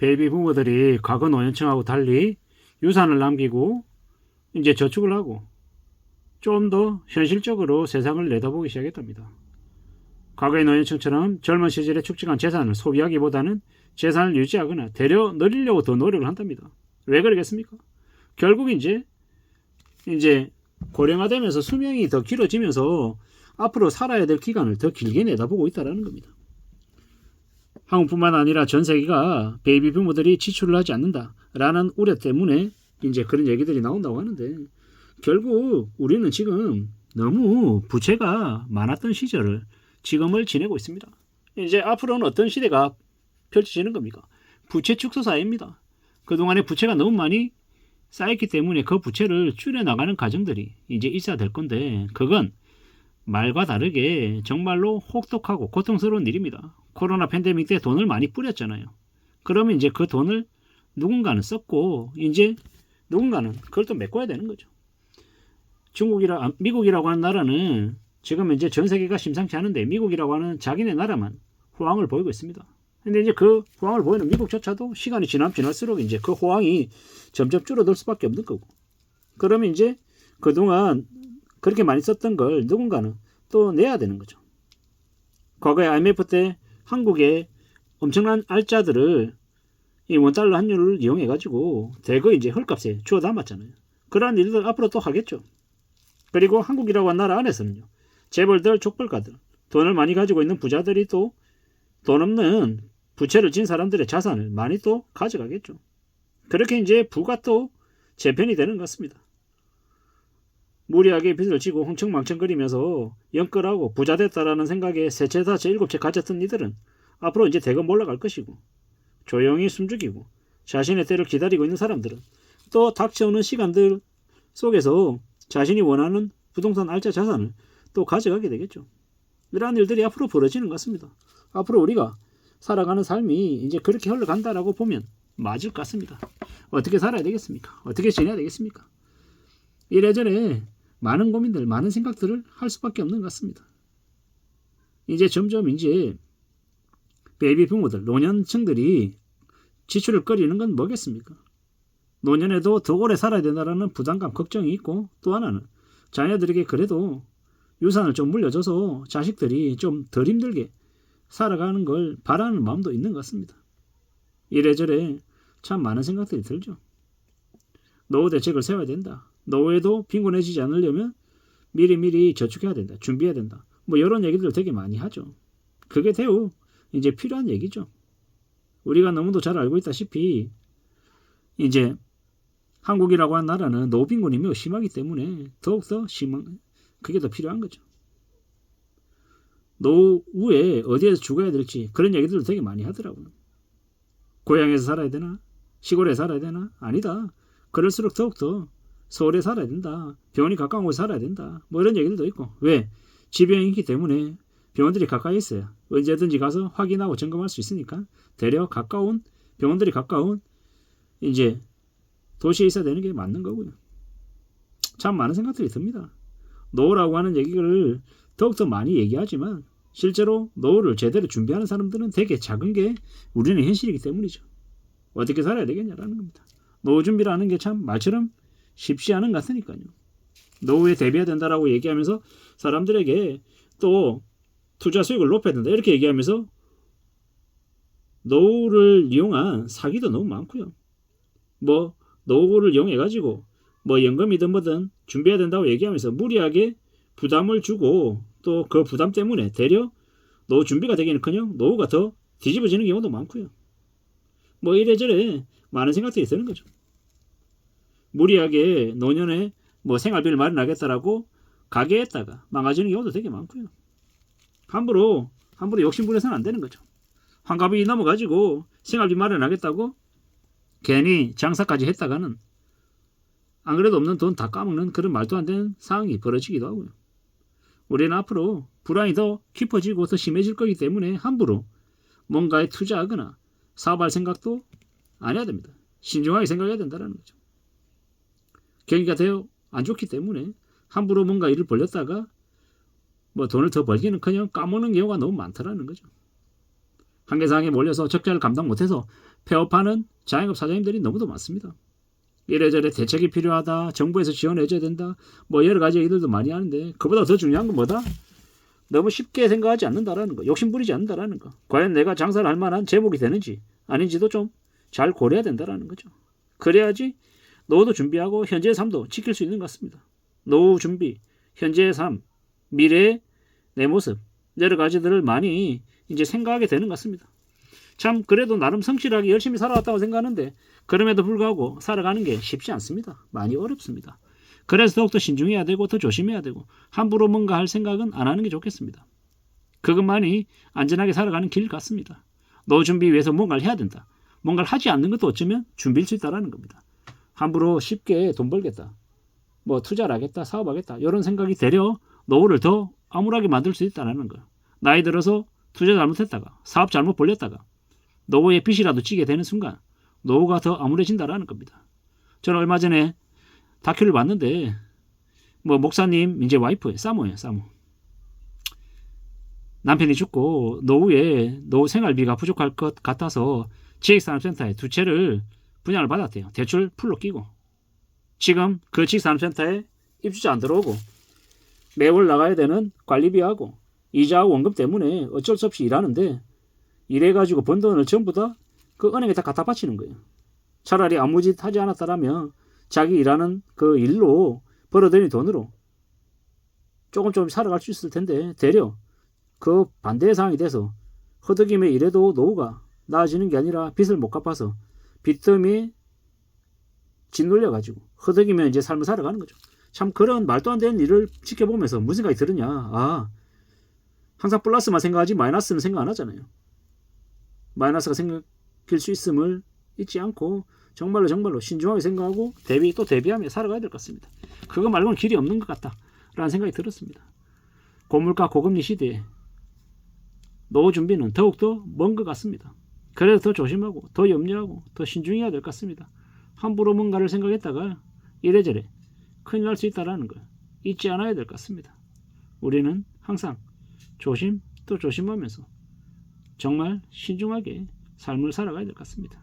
베이비 부모들이 과거 노년층하고 달리 유산을 남기고 이제 저축을 하고 좀 더 현실적으로 세상을 내다보기 시작했답니다. 과거의 노년층처럼 젊은 시절에 축적한 재산을 소비하기보다는 재산을 유지하거나 되려 늘리려고 더 노력을 한답니다. 왜 그러겠습니까? 결국 이제 고령화되면서 수명이 더 길어지면서 앞으로 살아야 될 기간을 더 길게 내다보고 있다는 겁니다. 한국뿐만 아니라 전 세계가 베이비 부모들이 지출을 하지 않는다라는 우려 때문에 이제 그런 얘기들이 나온다고 하는데, 결국 우리는 지금 너무 부채가 많았던 시절을 지금을 지내고 있습니다. 이제 앞으로는 어떤 시대가 펼쳐지는 겁니까? 부채 축소 사회입니다. 그동안에 부채가 너무 많이 쌓였기 때문에 그 부채를 줄여나가는 과정들이 이제 있어야 될 건데, 그건 말과 다르게 정말로 혹독하고 고통스러운 일입니다. 코로나 팬데믹 때 돈을 많이 뿌렸잖아요. 그러면 이제 그 돈을 누군가는 썼고 이제 누군가는 그걸 또 메꿔야 되는 거죠. 미국이라고 하는 나라는 지금 이제 전 세계가 심상치 않은데 미국이라고 하는 자기네 나라만 호황을 보이고 있습니다. 근데 이제 그 호황을 보이는 미국조차도 시간이 지날수록 이제 그 호황이 점점 줄어들 수밖에 없는 거고. 그러면 이제 그동안 그렇게 많이 썼던 걸 누군가는 또 내야 되는 거죠. 과거에 IMF 때 한국의 엄청난 알짜들을 이 원달러 환율을 이용해가지고 대거 이제 헐값에 주워 담았잖아요. 그러한 일들 앞으로 또 하겠죠. 그리고 한국이라고 한 나라 안에서는요, 재벌들, 족벌가들, 돈을 많이 가지고 있는 부자들이 또 돈 없는 부채를 진 사람들의 자산을 많이 또 가져가겠죠. 그렇게 이제 부가 또 재편이 되는 것 같습니다. 무리하게 빚을 지고 흥청망청거리면서 영끌하고 부자 됐다라는 생각에 세 채, 다채, 일곱 채 가졌던 이들은 앞으로 이제 대거 몰락갈 것이고, 조용히 숨죽이고 자신의 때를 기다리고 있는 사람들은 또 닥쳐오는 시간들 속에서 자신이 원하는 부동산 알짜 자산을 또 가져가게 되겠죠. 이러한 일들이 앞으로 벌어지는 것 같습니다. 앞으로 우리가 살아가는 삶이 이제 그렇게 흘러간다라고 보면 맞을 것 같습니다. 어떻게 살아야 되겠습니까? 어떻게 지내야 되겠습니까? 이래저래 많은 고민들, 많은 생각들을 할 수밖에 없는 것 같습니다. 이제 점점 이제 베이비 부모들, 노년층들이 지출을 꺼리는 건 뭐겠습니까? 노년에도 더 오래 살아야 된다는 부담감, 걱정이 있고, 또 하나는 자녀들에게 그래도 유산을 좀 물려줘서 자식들이 좀 덜 힘들게 살아가는 걸 바라는 마음도 있는 것 같습니다. 이래저래 참 많은 생각들이 들죠. 노후 대책을 세워야 된다. 노후에도 빈곤해지지 않으려면 미리미리 저축해야 된다. 준비해야 된다. 뭐 이런 얘기들 되게 많이 하죠. 그게 대우 이제 필요한 얘기죠. 우리가 너무도 잘 알고 있다시피 이제 한국이라고 하는 나라는 노후 빈곤이 매우 심하기 때문에 더욱더 그게 더 필요한 거죠. 노후에 어디에서 죽어야 될지 그런 얘기들도 되게 많이 하더라고요. 고향에서 살아야 되나? 시골에 살아야 되나? 아니다. 그럴수록 더욱더 서울에 살아야 된다. 병원이 가까운 곳에 살아야 된다. 뭐 이런 얘기들도 있고. 왜? 지병이 있기 때문에 병원들이 가까이 있어야 언제든지 가서 확인하고 점검할 수 있으니까 대려 가까운 병원들이 가까운 이제 도시에 있어야 되는 게 맞는 거고요. 참 많은 생각들이 듭니다. 노후라고 하는 얘기를 더욱더 많이 얘기하지만 실제로 노후를 제대로 준비하는 사람들은 되게 작은 게 우리는 현실이기 때문이죠. 어떻게 살아야 되겠냐라는 겁니다. 노후 준비라는 게 참 말처럼 쉽지 않은 것 같으니까요. 노후에 대비해야 된다라고 얘기하면서 사람들에게 또 투자 수익을 높여야 된다 이렇게 얘기하면서 노후를 이용한 사기도 너무 많고요. 뭐 노후를 이용해가지고 뭐 연금이든 뭐든 준비해야 된다고 얘기하면서 무리하게 부담을 주고 또 그 부담 때문에 되려 노후 준비가 되기는커녕 노후가 더 뒤집어지는 경우도 많고요. 뭐 이래저래 많은 생각들이 드는 거죠. 무리하게 노년에 뭐 생활비를 마련하겠다라고 가게했다가 망가지는 경우도 되게 많고요. 함부로 욕심 부려서는 안 되는 거죠. 환갑이 넘어가지고 생활비 마련하겠다고 괜히 장사까지 했다가는 안 그래도 없는 돈 다 까먹는 그런 말도 안 되는 상황이 벌어지기도 하고요. 우리는 앞으로 불안이 더 깊어지고 더 심해질 거기 때문에 함부로 뭔가에 투자하거나 사업할 생각도 안 해야 됩니다. 신중하게 생각해야 된다는 거죠. 경기가 더 안 좋기 때문에 함부로 뭔가 일을 벌렸다가 뭐 돈을 더 벌기는커녕 까먹는 경우가 너무 많다라는 거죠. 한계사항에 몰려서 적자를 감당 못해서 폐업하는 자영업 사장님들이 너무도 많습니다. 이래저래 대책이 필요하다. 정부에서 지원해줘야 된다. 뭐 여러 가지 얘기들도 많이 하는데 그보다 더 중요한 건 뭐다? 너무 쉽게 생각하지 않는다라는 거. 욕심 부리지 않는다라는 거. 과연 내가 장사를 할 만한 제목이 되는지 아닌지도 좀 잘 고려해야 된다라는 거죠. 그래야지 노후도 준비하고 현재의 삶도 지킬 수 있는 것 같습니다. 노후 준비, 현재의 삶, 미래의 내 모습 여러 가지들을 많이 이제 생각하게 되는 것 같습니다. 참 그래도 나름 성실하게 열심히 살아왔다고 생각하는데 그럼에도 불구하고 살아가는 게 쉽지 않습니다. 많이 어렵습니다. 그래서 더욱더 신중해야 되고 더 조심해야 되고 함부로 뭔가 할 생각은 안 하는 게 좋겠습니다. 그것만이 안전하게 살아가는 길 같습니다. 노후 준비 위해서 뭔가를 해야 된다. 뭔가를 하지 않는 것도 어쩌면 준비일 수 있다는 겁니다. 함부로 쉽게 돈 벌겠다. 뭐 투자를 하겠다. 사업하겠다. 이런 생각이 되려 노후를 더 암울하게 만들 수 있다는 거예요. 나이 들어서 투자 잘못했다가 사업 잘못 벌렸다가 노후에 빚이라도 지게 되는 순간 노후가 더 암울해진다는 겁니다. 저는 얼마 전에 다큐를 봤는데 뭐 목사님 이제 와이프예요. 사모예요. 사모. 남편이 죽고 노후에 노후 생활비가 부족할 것 같아서 지식산업센터에 2채를 분양을 받았대요. 대출 풀로 끼고. 지금 그 지식산업센터에 입주자 안 들어오고 매월 나가야 되는 관리비하고 이자하고 원금 때문에 어쩔 수 없이 일하는데 이래가지고 번 돈을 전부 다 그 은행에 다 갖다 바치는 거예요. 차라리 아무 짓 하지 않았다라면 자기 일하는 그 일로 벌어들인 돈으로 조금 살아갈 수 있을 텐데 되려 그 반대의 상황이 돼서 허덕임에 일해도 노후가 나아지는 게 아니라 빚을 못 갚아서 빚더미에 짓눌려가지고 허덕이면 이제 삶을 살아가는 거죠. 참 그런 말도 안 되는 일을 지켜보면서 무슨 생각이 들었냐. 아, 항상 플러스만 생각하지 마이너스는 생각 안 하잖아요. 마이너스가 생길 수 있음을 잊지 않고 정말로 신중하게 생각하고 대비하며 살아가야 될 것 같습니다. 그거 말고는 길이 없는 것 같다라는 생각이 들었습니다. 고물가 고금리 시대에 노후 준비는 더욱더 먼 것 같습니다. 그래서 더 조심하고 더 염려하고 더 신중해야 될 것 같습니다. 함부로 뭔가를 생각했다가 이래저래 큰일 날 수 있다는 걸 잊지 않아야 될 것 같습니다. 우리는 항상 조심 또 조심하면서 정말 신중하게 삶을 살아가야 될 것 같습니다.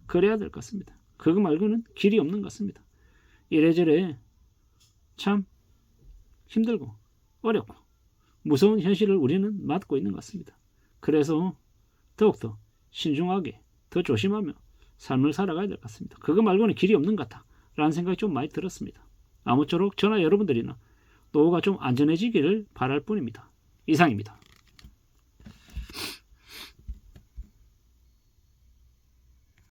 그래야 될 것 같습니다. 그거 말고는 길이 없는 것 같습니다. 이래저래 참 힘들고 어렵고 무서운 현실을 우리는 맞고 있는 것 같습니다. 그래서 더욱더 신중하게 더 조심하며 삶을 살아가야 될 것 같습니다. 그거 말고는 길이 없는 것 같다라는 생각이 좀 많이 들었습니다. 아무쪼록 저나 여러분들이나 노후가 좀 안전해지기를 바랄 뿐입니다. 이상입니다.